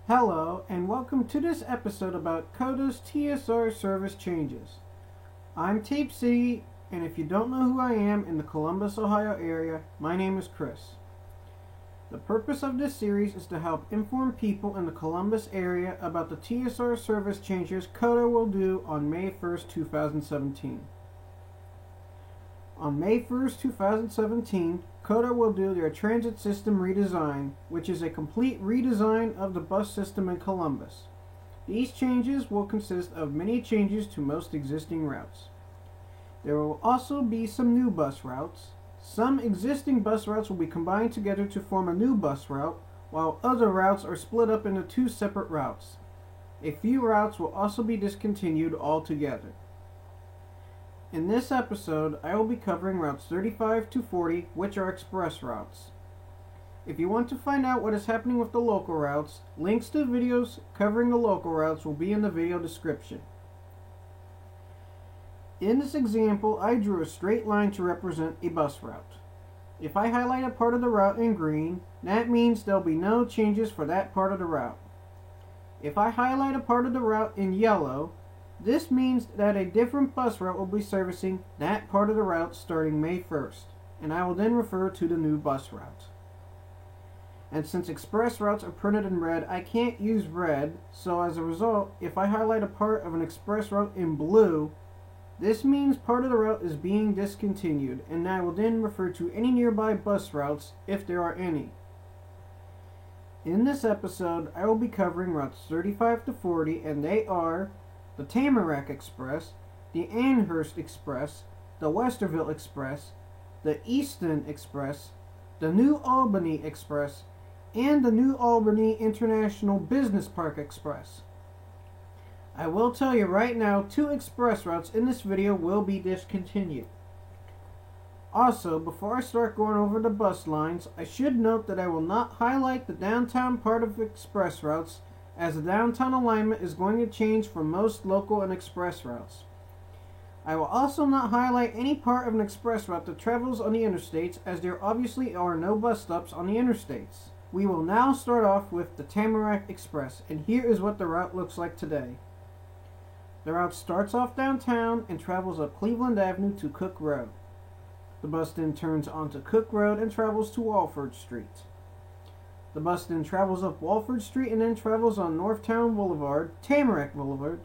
Hello, and welcome to this episode about COTA's TSR service changes. I'm Tape City, and if you don't know who I am in the Columbus, Ohio area, my name is Chris. The purpose of this series is to help inform people in the Columbus area about the TSR service changes COTA will do on May 1st, 2017. On May 1st, 2017, COTA will do their transit system redesign, which is a complete redesign of the bus system in Columbus. These changes will consist of many changes to most existing routes. There will also be some new bus routes. Some existing bus routes will be combined together to form a new bus route, while other routes are split up into two separate routes. A few routes will also be discontinued altogether. In this episode, I will be covering routes 35 to 40, which are express routes. If you want to find out what is happening with the local routes, links to videos covering the local routes will be in the video description. In this example, I drew a straight line to represent a bus route. If I highlight a part of the route in green, that means there will be no changes for that part of the route. If I highlight a part of the route in yellow, this means that a different bus route will be servicing that part of the route starting May 1st, and I will then refer to the new bus route. And since express routes are printed in red, I can't use red, so as a result, if I highlight a part of an express route in blue, this means part of the route is being discontinued, and I will then refer to any nearby bus routes if there are any. In this episode, I will be covering routes 35 to 40, and they are the Tamarack Express, the Amherst Express, the Westerville Express, the Easton Express, the New Albany Express, and the New Albany International Business Park Express. I will tell you right now, 2 express routes in this video will be discontinued. Also, before I start going over the bus lines, I should note that I will not highlight the downtown part of express routes, as the downtown alignment is going to change for most local and express routes. I will also not highlight any part of an express route that travels on the interstates, as there obviously are no bus stops on the interstates. We will now start off with the Tamarack Express, and here is what the route looks like today. The route starts off downtown and travels up Cleveland Avenue to Cook Road. The bus then turns onto Cook Road and travels to Walford Street. The bus then travels up Walford Street and then travels on Northtown Boulevard, Tamarack Boulevard,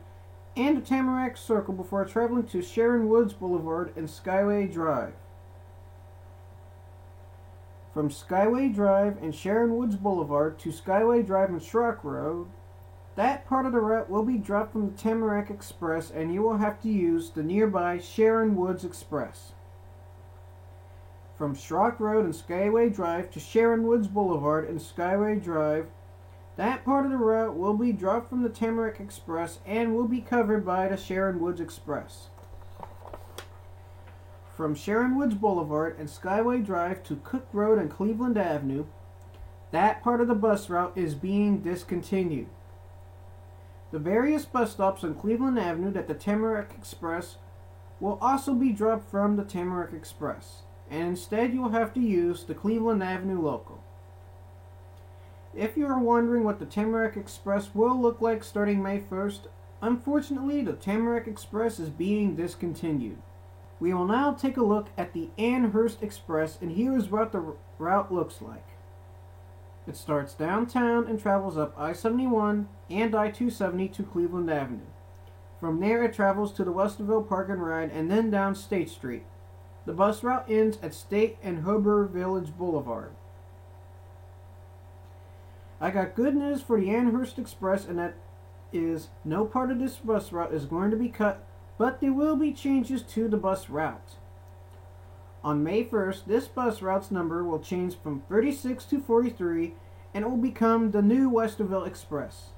and the Tamarack Circle before traveling to Sharon Woods Boulevard and Skyway Drive. From Skyway Drive and Sharon Woods Boulevard to Skyway Drive and Schrock Road, that part of the route will be dropped from the Tamarack Express, and you will have to use the nearby Sharon Woods Express. From Schrock Road and Skyway Drive to Sharon Woods Boulevard and Skyway Drive, that part of the route will be dropped from the Tamarack Express and will be covered by the Sharon Woods Express. From Sharon Woods Boulevard and Skyway Drive to Cook Road and Cleveland Avenue, that part of the bus route is being discontinued. The various bus stops on Cleveland Avenue that the Tamarack Express will also be dropped from the Tamarack Express, and instead you will have to use the Cleveland Avenue Local. If you are wondering what the Tamarack Express will look like starting May 1st, unfortunately the Tamarack Express is being discontinued. We will now take a look at the Amherst Express, and here is what the route looks like. It starts downtown and travels up I-71 and I-270 to Cleveland Avenue. From there it travels to the Westerville Park and Ride and then down State Street. The bus route ends at State and Huber Village Boulevard. I got good news for the Amherst Express, and that is no part of this bus route is going to be cut, but there will be changes to the bus route. On May 1st, this bus route's number will change from 36 to 43, and it will become the new Westerville Express.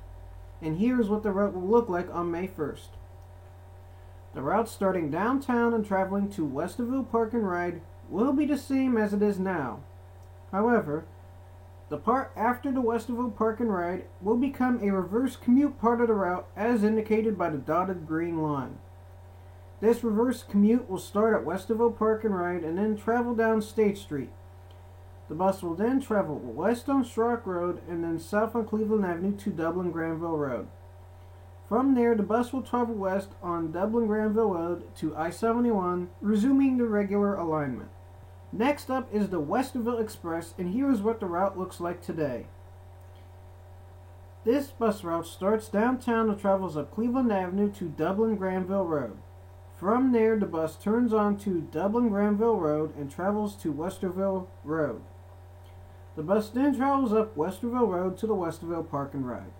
And here is what the route will look like on May 1st. The route starting downtown and traveling to Westerville Park and Ride will be the same as it is now. However, the part after the Westerville Park and Ride will become a reverse commute part of the route as indicated by the dotted green line. This reverse commute will start at Westerville Park and Ride and then travel down State Street. The bus will then travel west on Schrock Road and then south on Cleveland Avenue to Dublin Granville Road. From there, the bus will travel west on Dublin Granville Road to I-71, resuming the regular alignment. Next up is the Westerville Express, and here is what the route looks like today. This bus route starts downtown and travels up Cleveland Avenue to Dublin Granville Road. From there, the bus turns on to Dublin Granville Road and travels to Westerville Road. The bus then travels up Westerville Road to the Westerville Park and Ride.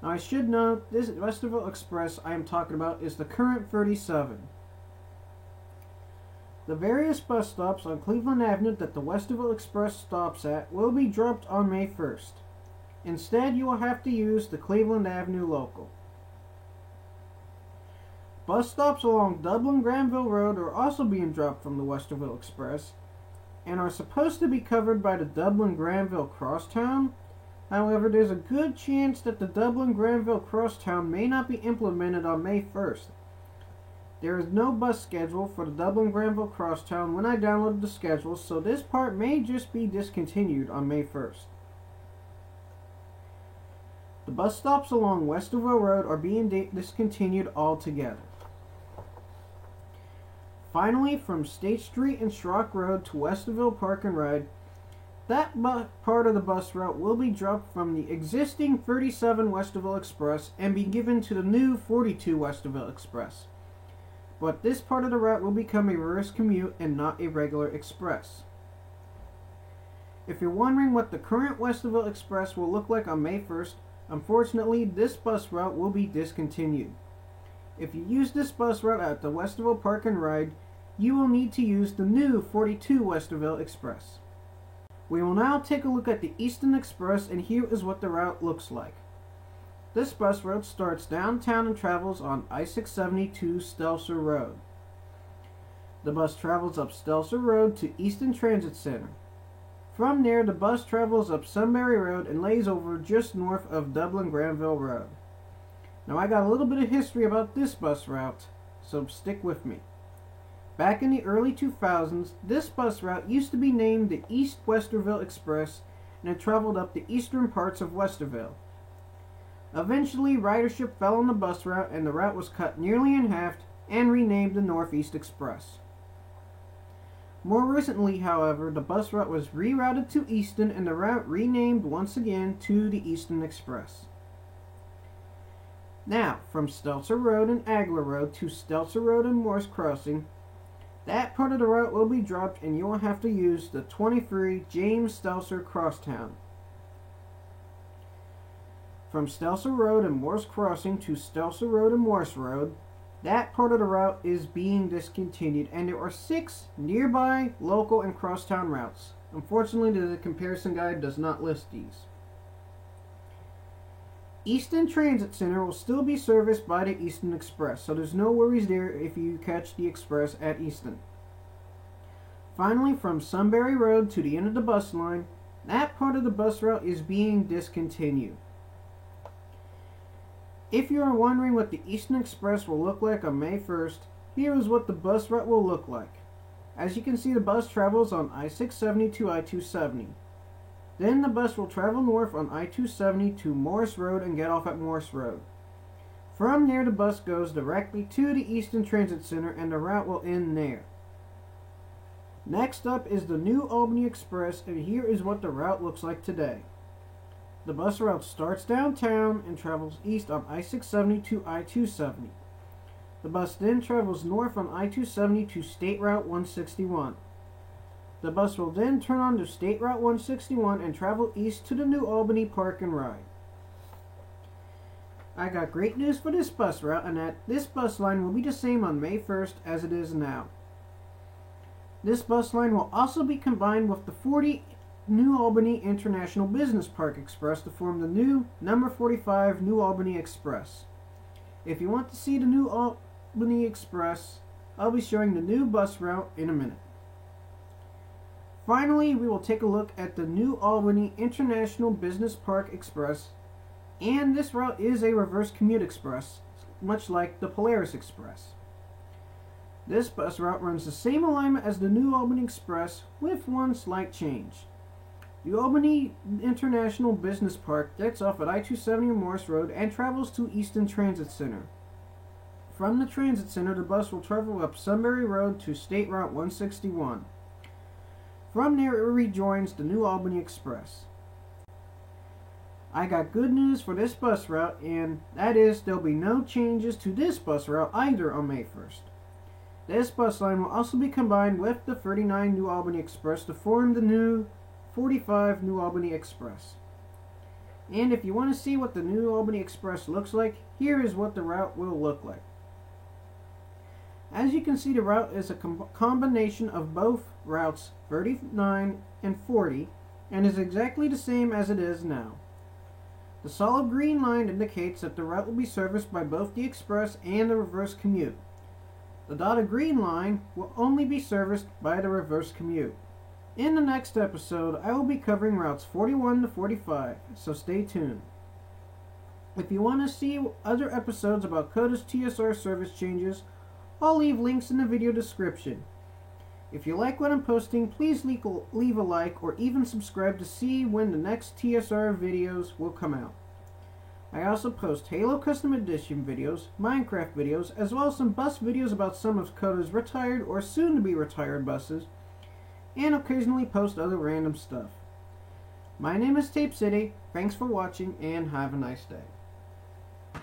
Now I should note, this Westerville Express I am talking about is the current 37. The various bus stops on Cleveland Avenue that the Westerville Express stops at will be dropped on May 1st. Instead, you will have to use the Cleveland Avenue local. Bus stops along Dublin Granville Road are also being dropped from the Westerville Express and are supposed to be covered by the Dublin Granville Crosstown. However, there's a good chance that the Dublin Granville Crosstown may not be implemented on May 1st. There is no bus schedule for the Dublin Granville Crosstown when I downloaded the schedule, so this part may just be discontinued on May 1st. The bus stops along Westerville Road are being discontinued altogether. Finally, from State Street and Schrock Road to Westerville Park and Ride, that part of the bus route will be dropped from the existing 37 Westerville Express and be given to the new 42 Westerville Express. But this part of the route will become a reverse commute and not a regular express. If you're wondering what the current Westerville Express will look like on May 1st, unfortunately, this bus route will be discontinued. If you use this bus route at the Westerville Park and Ride, you will need to use the new 42 Westerville Express. We will now take a look at the Easton Express, and here is what the route looks like. This bus route starts downtown and travels on I-670 to Stelzer Road. The bus travels up Stelzer Road to Easton Transit Center. From there, the bus travels up Sunbury Road and lays over just north of Dublin Granville Road. Now I got a little bit of history about this bus route, so stick with me. Back in the early 2000s, this bus route used to be named the East Westerville Express, and it traveled up the eastern parts of Westerville. Eventually, ridership fell on the bus route and the route was cut nearly in half and renamed the Northeast Express. More recently, however, the bus route was rerouted to Easton and the route renamed once again to the Easton Express. Now, from Stelzer Road and Agler Road to Stelzer Road and Morse Crossing, that part of the route will be dropped and you will have to use the 23 James Stelzer Crosstown. From Stelzer Road and Morse Crossing to Stelzer Road and Morse Road, that part of the route is being discontinued, and there are 6 nearby local and crosstown routes. Unfortunately, the comparison guide does not list these. Easton Transit Center will still be serviced by the Easton Express, so there's no worries there if you catch the express at Easton. Finally, from Sunbury Road to the end of the bus line, that part of the bus route is being discontinued. If you are wondering what the Easton Express will look like on May 1st, here is what the bus route will look like. As you can see, the bus travels on I-670 to I-270. Then the bus will travel north on I-270 to Morris Road and get off at Morris Road. From there, the bus goes directly to the Easton Transit Center and the route will end there. Next up is the New Albany Express, and here is what the route looks like today. The bus route starts downtown and travels east on I-670 to I-270. The bus then travels north on I-270 to State Route 161. The bus will then turn on to State Route 161 and travel east to the New Albany Park and Ride. I got great news for this bus route, and that this bus line will be the same on May 1st as it is now. This bus line will also be combined with the 40 New Albany International Business Park Express to form the new number 45 New Albany Express. If you want to see the New Albany Express, I'll be showing the new bus route in a minute. Finally, we will take a look at the New Albany International Business Park Express, and this route is a reverse commute express, much like the Polaris Express. This bus route runs the same alignment as the New Albany Express with one slight change. The Albany International Business Park gets off at I-270 and Morris Road and travels to Easton Transit Center. From the Transit Center, the bus will travel up Sunbury Road to State Route 161. From there, it rejoins the New Albany Express. I got good news for this bus route, and that is there'll be no changes to this bus route either on May 1st. This bus line will also be combined with the 39 New Albany Express to form the new 45 New Albany Express. And if you want to see what the New Albany Express looks like, here is what the route will look like. As you can see, the route is a combination of both routes 39 and 40 and is exactly the same as it is now. The solid green line indicates that the route will be serviced by both the express and the reverse commute. The dotted green line will only be serviced by the reverse commute. In the next episode, I will be covering routes 41 to 45, so stay tuned. If you want to see other episodes about COTA's TSR service changes, I'll leave links in the video description. If you like what I'm posting, please leave a like or even subscribe to see when the next TSR videos will come out. I also post Halo Custom Edition videos, Minecraft videos, as well as some bus videos about some of COTA's retired or soon-to-be retired buses, and occasionally post other random stuff. My name is Tape City, thanks for watching, and have a nice day.